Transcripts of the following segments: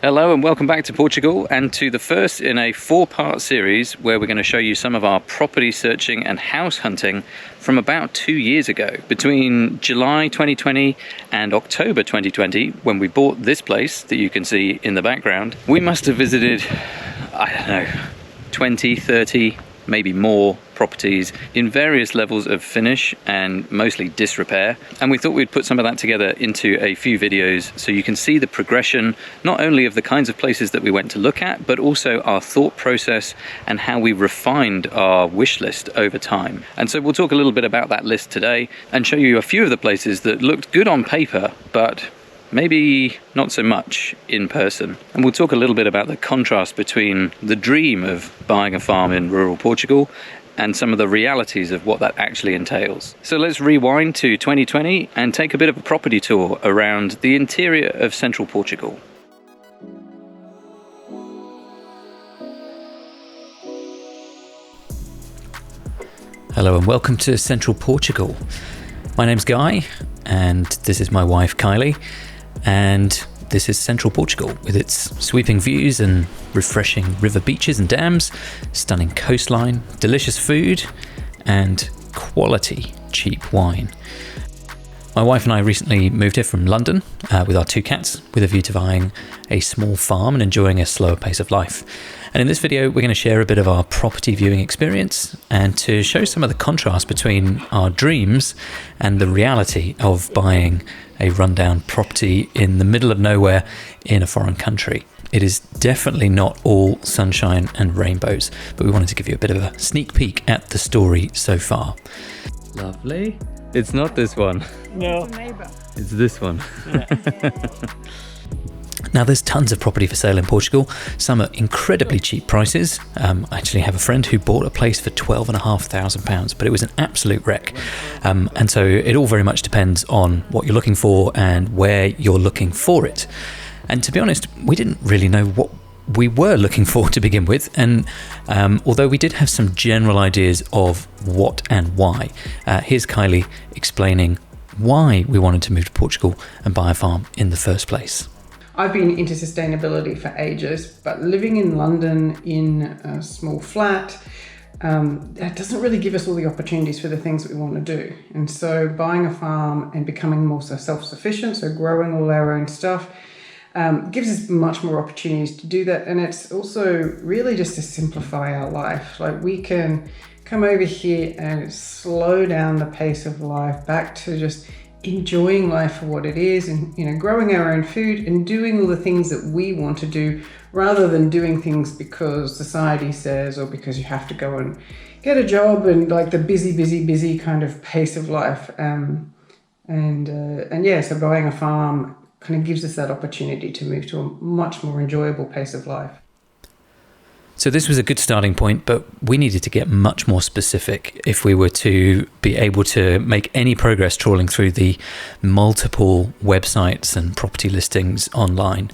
Hello and welcome back to Portugal, and to the first in a 4-part series where we're going to show you some of our property searching and house hunting from about 2 years ago. Between July 2020 and October 2020, when we bought this place that you can see in the background, we must have visited, I don't know, 20, 30, maybe more properties in various levels of finish and mostly disrepair, and we thought we'd put some of that together into a few videos so you can see the progression not only of the kinds of places that we went to look at, but also our thought process and how we refined our wish list over time. And so we'll talk a little bit about that list today and show you a few of the places that looked good on paper but maybe not so much in person. And we'll talk a little bit about the contrast between the dream of buying a farm in rural Portugal and some of the realities of what that actually entails. So let's rewind to 2020 and take a bit of a property tour around the interior of central Portugal. Hello and welcome to central Portugal. My name's Guy and this is my wife Kylie, and this is central Portugal with its sweeping views and refreshing river beaches and dams, stunning coastline, delicious food, and quality cheap wine. My wife and I recently moved here from London with our 2 cats with a view to buying a small farm and enjoying a slower pace of life. And in this video, we're going to share a bit of our property viewing experience and to show some of the contrast between our dreams and the reality of buying a rundown property in the middle of nowhere in a foreign country. It is definitely not all sunshine and rainbows, but we wanted to give you a bit of a sneak peek at the story so far. Lovely. It's not this one. No. It's this one. Yeah. Now, there's tons of property for sale in Portugal, some at incredibly cheap prices. I actually have a friend who bought a place for £12,500, but it was an absolute wreck. And so it all very much depends on what you're looking for and where you're looking for it. And to be honest, we didn't really know what we were looking for to begin with. And although we did have some general ideas of what and why, here's Kylie explaining why we wanted to move to Portugal and buy a farm in the first place. I've been into sustainability for ages, but living in London in a small flat, that doesn't really give us all the opportunities for the things that we want to do. And so buying a farm and becoming more self-sufficient, so growing all our own stuff, gives us much more opportunities to do that. And it's also really just to simplify our life. Like, we can come over here and slow down the pace of life back to just enjoying life for what it is, and growing our own food and doing all the things that we want to do, rather than doing things because society says or because you have to go and get a job and like the busy kind of pace of life. So buying a farm kind of gives us that opportunity to move to a much more enjoyable pace of life. So this was a good starting point, but we needed to get much more specific if we were to be able to make any progress trawling through the multiple websites and property listings online.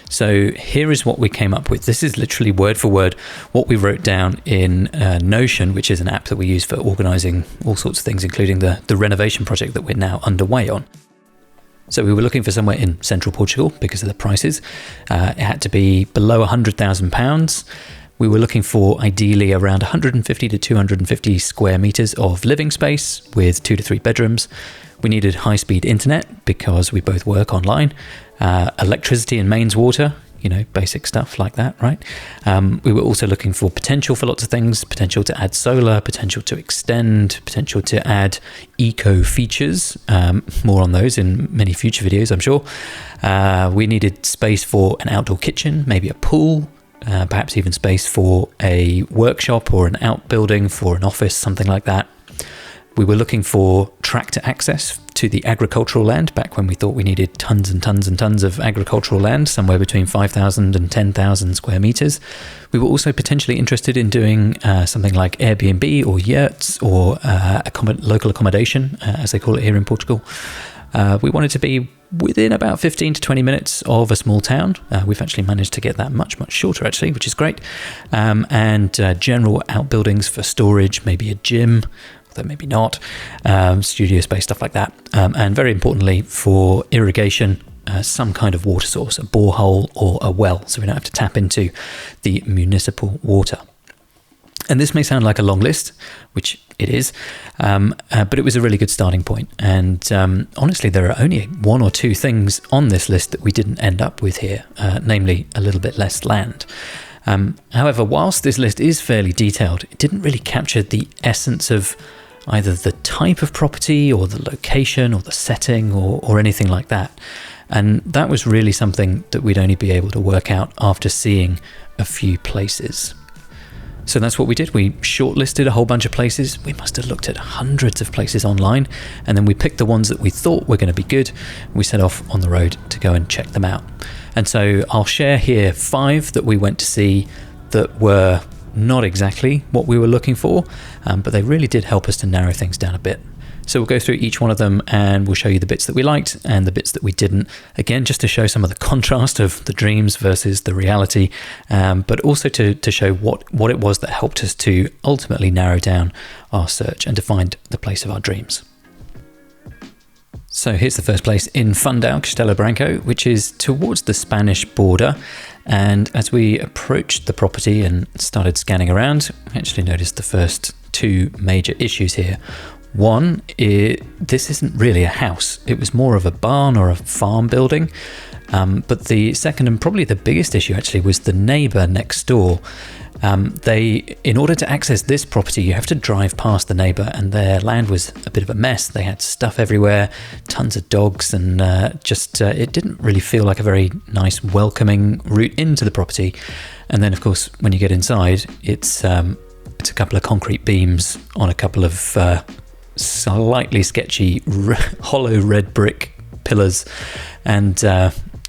So here is what we came up with. This is literally word for word what we wrote down in Notion, which is an app that we use for organizing all sorts of things, including the renovation project that we're now underway on. So we were looking for somewhere in central Portugal because of the prices. It had to be below £100,000. We were looking for ideally around 150 to 250 square meters of living space with 2 to 3 bedrooms. We needed high-speed internet because we both work online, electricity and mains water, basic stuff like that, right? We were also looking for potential for lots of things, potential to add solar, potential to extend, potential to add eco features, more on those in many future videos, I'm sure. We needed space for an outdoor kitchen, maybe a pool, perhaps even space for a workshop or an outbuilding for an office, something like that. We were looking for tractor access to the agricultural land back when we thought we needed tons and tons and tons of agricultural land, somewhere between 5,000 and 10,000 square meters. We were also potentially interested in doing something like Airbnb or yurts or local accommodation, as they call it here in Portugal. We wanted to be within about 15 to 20 minutes of a small town. We've actually managed to get that much shorter, actually, which is great. And general outbuildings for storage, maybe a gym, although maybe not, studio space, stuff like that. And very importantly, for irrigation, some kind of water source, a borehole or a well, so we don't have to tap into the municipal water. And this may sound like a long list, which it is, but it was a really good starting point. And honestly, there are only one or two things on this list that we didn't end up with here, namely a little bit less land. However, whilst this list is fairly detailed, it didn't really capture the essence of either the type of property or the location or the setting or anything like that. And that was really something that we'd only be able to work out after seeing a few places. So that's what we did. We shortlisted a whole bunch of places. We must have looked at hundreds of places online, and then we picked the ones that we thought were going to be good. We set off on the road to go and check them out. And so I'll share here 5 that we went to see that were not exactly what we were looking for, but they really did help us to narrow things down a bit. So we'll go through each one of them and we'll show you the bits that we liked and the bits that we didn't. Again, just to show some of the contrast of the dreams versus the reality, but also to show what it was that helped us to ultimately narrow down our search and to find the place of our dreams. So here's the first place in Fundão, Castelo Branco, which is towards the Spanish border. And as we approached the property and started scanning around, we actually noticed the first 2 major issues here. One, this isn't really a house. It was more of a barn or a farm building. But the second and probably the biggest issue actually was the neighbour next door. In order to access this property, you have to drive past the neighbour, and their land was a bit of a mess. They had stuff everywhere, tons of dogs, and it didn't really feel like a very nice, welcoming route into the property. And then, of course, when you get inside, it's a couple of concrete beams on a couple of slightly sketchy hollow red brick pillars, and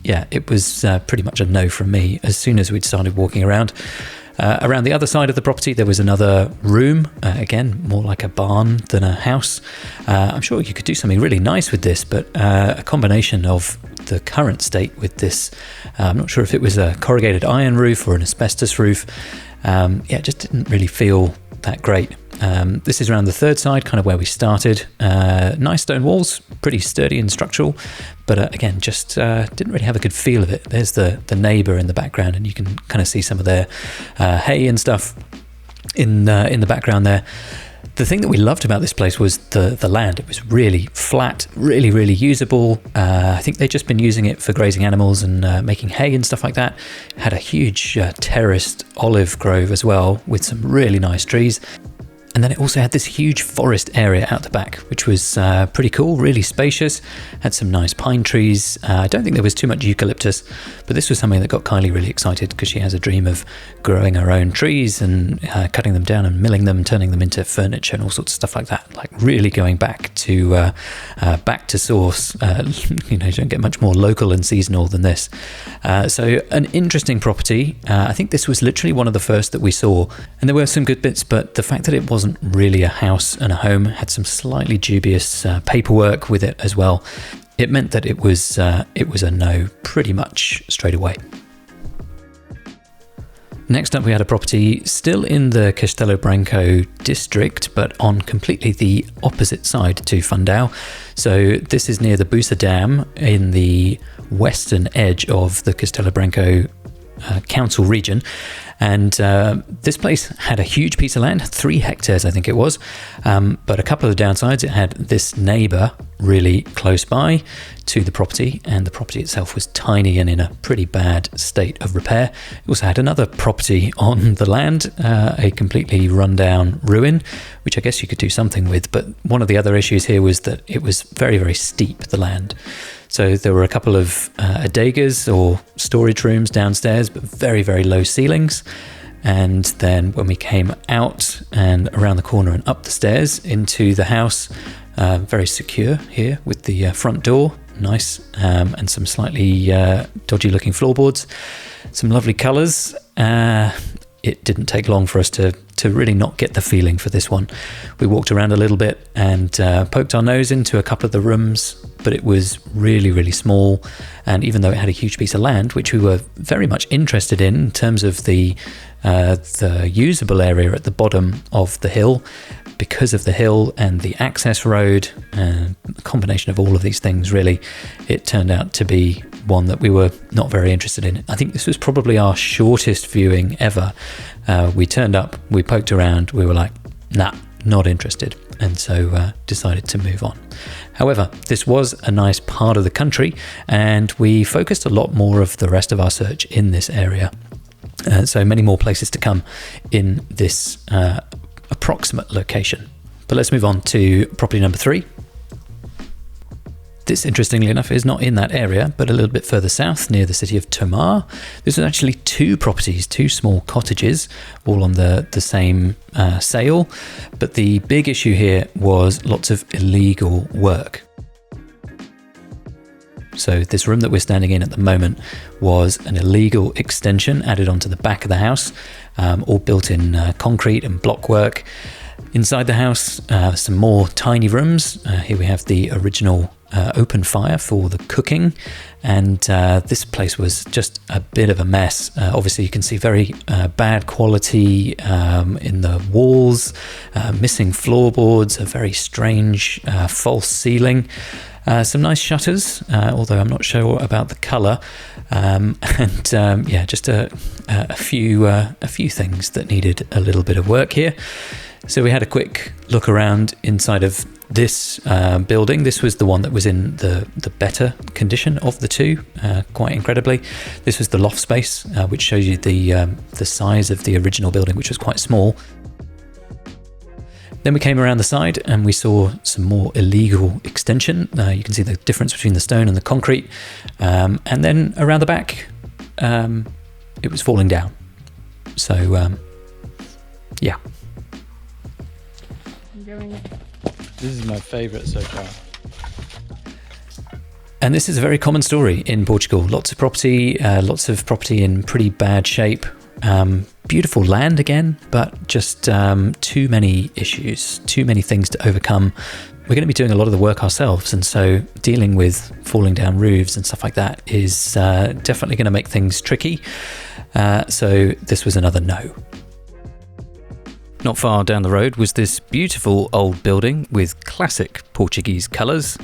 it was pretty much a no from me as soon as we'd started walking around. Around the other side of the property there was another room, again more like a barn than a house. I'm sure you could do something really nice with this, but a combination of the current state with this, I'm not sure if it was a corrugated iron roof or an asbestos roof, it just didn't really feel that great. This is around the third side, kind of where we started. Nice stone walls, pretty sturdy and structural, but again, just didn't really have a good feel of it. There's the neighbour in the background, and you can kind of see some of their hay and stuff in the background there. The thing that we loved about this place was the land. It was really flat, really, really usable. I think they'd just been using it for grazing animals and making hay and stuff like that. It had a huge terraced olive grove as well, with some really nice trees. And then it also had this huge forest area out the back, which was pretty cool, really spacious, had some nice pine trees. I don't think there was too much eucalyptus, but this was something that got Kylie really excited because she has a dream of growing her own trees and cutting them down and milling them, turning them into furniture and all sorts of stuff like that, like really going back to source. You don't get much more local and seasonal than this. So an interesting property. I think this was literally one of the first that we saw, and there were some good bits, but the fact that it wasn't really a house and a home, had some slightly dubious paperwork with it as well. It meant that it was a no pretty much straight away. Next up, we had a property still in the Castelo Branco district, but on completely the opposite side to Fundão. So this is near the Busa Dam in the western edge of the Castelo Branco council region. And this place had a huge piece of land, 3 hectares I think it was, but a couple of the downsides. It had this neighbour really close by to the property, and the property itself was tiny and in a pretty bad state of repair. It also had another property on the land, a completely rundown ruin, which I guess you could do something with, but one of the other issues here was that it was very, very steep, the land. So there were a couple of adegas or storage rooms downstairs, but very, very low ceilings. And then when we came out and around the corner and up the stairs into the house, very secure here with the front door, nice, and some slightly dodgy looking floorboards, some lovely colours. It didn't take long for us to really not get the feeling for this one. We walked around a little bit and poked our nose into a couple of the rooms, but it was really, really small. And even though it had a huge piece of land, which we were very much interested in terms of the usable area at the bottom of the hill, because of the hill and the access road, a combination of all of these things, really, it turned out to be one that we were not very interested in. I think this was probably our shortest viewing ever. We turned up, we poked around, we were like, nah, not interested, and so decided to move on. However, this was a nice part of the country, and we focused a lot more of the rest of our search in this area. So many more places to come in this approximate location. But let's move on to property number 3. This, interestingly enough, is not in that area, but a little bit further south near the city of Tomar. This was actually 2 properties, 2 small cottages, all on the same sale. But the big issue here was lots of illegal work. So this room that we're standing in at the moment was an illegal extension added onto the back of the house, all built in concrete and block work. Inside the house, some more tiny rooms. Here we have the original open fire for the cooking, and this place was just a bit of a mess. Obviously you can see very bad quality in the walls, missing floorboards, a very strange false ceiling. Some nice shutters, although I'm not sure about the colour, just a few things that needed a little bit of work here. So we had a quick look around inside of this building. This was the one that was in the better condition of the 2, quite incredibly. This was the loft space, which shows you the size of the original building, which was quite small. Then we came around the side and we saw some more illegal extension. You can see the difference between the stone and the concrete. And then around the back, it was falling down. So, yeah. This is my favourite so far. And this is a very common story in Portugal. Lots of property in pretty bad shape. Beautiful land again, but just too many issues, too many things to overcome. We're going to be doing a lot of the work ourselves, and so dealing with falling down roofs and stuff like that is definitely going to make things tricky. So this was another no. Not far down the road was this beautiful old building with classic Portuguese colours.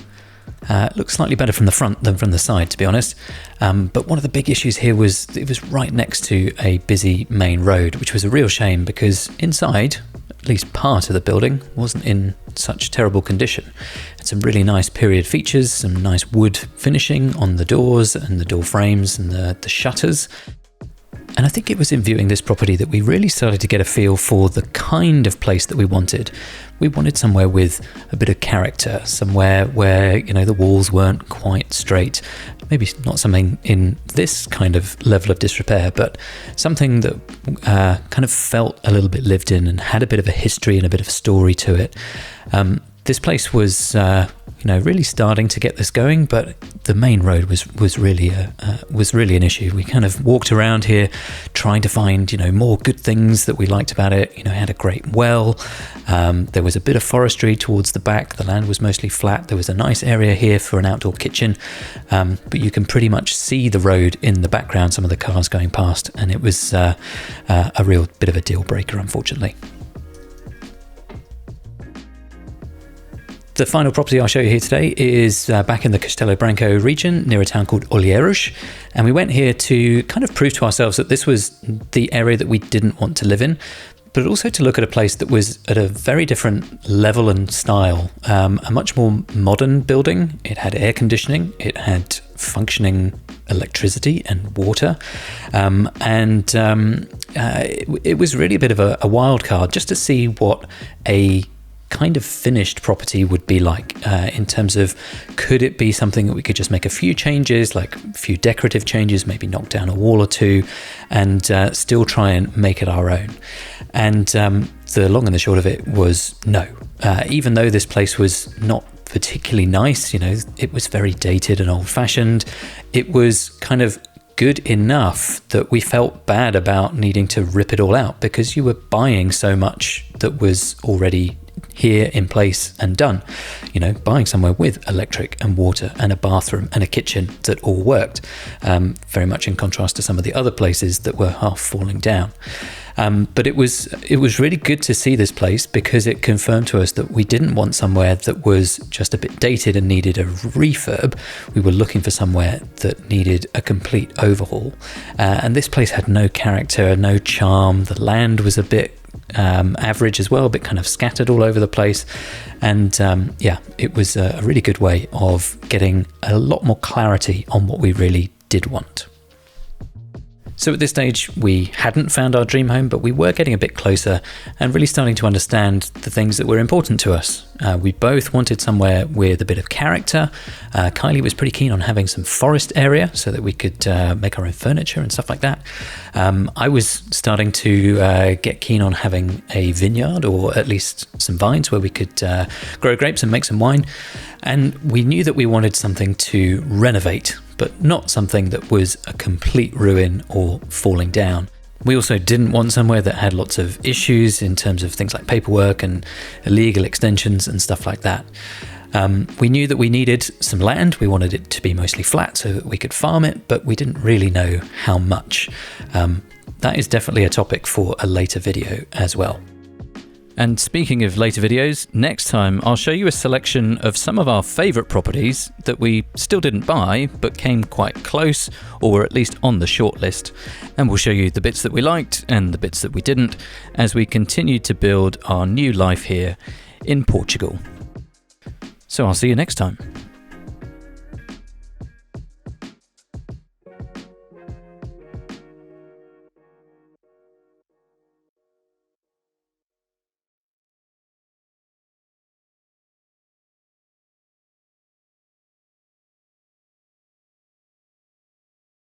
It looks slightly better from the front than from the side, to be honest. But one of the big issues here was it was right next to a busy main road, which was a real shame because inside, at least part of the building, wasn't in such terrible condition. It had some really nice period features, some nice wood finishing on the doors and the door frames and the shutters. And I think it was in viewing this property that we really started to get a feel for the kind of place that we wanted. We wanted somewhere with a bit of character, somewhere where, the walls weren't quite straight. Maybe not something in this kind of level of disrepair, but something that kind of felt a little bit lived in and had a bit of a history and a bit of a story to it. This place was really starting to get this going, but the main road was really an issue. We kind of walked around here trying to find more good things that we liked about it. It had a great well. There was a bit of forestry towards the back. The land was mostly flat. There was a nice area here for an outdoor kitchen, but you can pretty much see the road in the background, some of the cars going past, and it was a real bit of a deal breaker, unfortunately. The final property I'll show you here today is back in the Castelo Branco region near a town called Olheiros, and we went here to kind of prove to ourselves that this was the area that we didn't want to live in, but also to look at a place that was at a very different level and style, a much more modern building. It had air conditioning, it had functioning electricity and water, it was really a bit of a wild card just to see what a kind of finished property would be like, in terms of, could it be something that we could just make a few changes, like a few decorative changes, maybe knock down a wall or two, and still try and make it our own. And the long and the short of it was no. Even though this place was not particularly nice, it was very dated and old-fashioned, it was kind of good enough that we felt bad about needing to rip it all out, because you were buying so much that was already here in place and done, buying somewhere with electric and water and a bathroom and a kitchen that all worked, very much in contrast to some of the other places that were half falling down. But it was really good to see this place because it confirmed to us that we didn't want somewhere that was just a bit dated and needed a refurb. We were looking for somewhere that needed a complete overhaul. And this place had no character, no charm. The land was a bit average as well, a bit kind of scattered all over the place. And it was a really good way of getting a lot more clarity on what we really did want. So at this stage, we hadn't found our dream home, but we were getting a bit closer and really starting to understand the things that were important to us. We both wanted somewhere with a bit of character. Kylie was pretty keen on having some forest area so that we could make our own furniture and stuff like that. I was starting to get keen on having a vineyard, or at least some vines where we could grow grapes and make some wine. And we knew that we wanted something to renovate, but not something that was a complete ruin or falling down. We also didn't want somewhere that had lots of issues in terms of things like paperwork and illegal extensions and stuff like that. We knew that we needed some land. We wanted it to be mostly flat so that we could farm it, but we didn't really know how much. That is definitely a topic for a later video as well. And speaking of later videos, next time I'll show you a selection of some of our favourite properties that we still didn't buy but came quite close, or were at least on the shortlist. And we'll show you the bits that we liked and the bits that we didn't as we continue to build our new life here in Portugal. So I'll see you next time.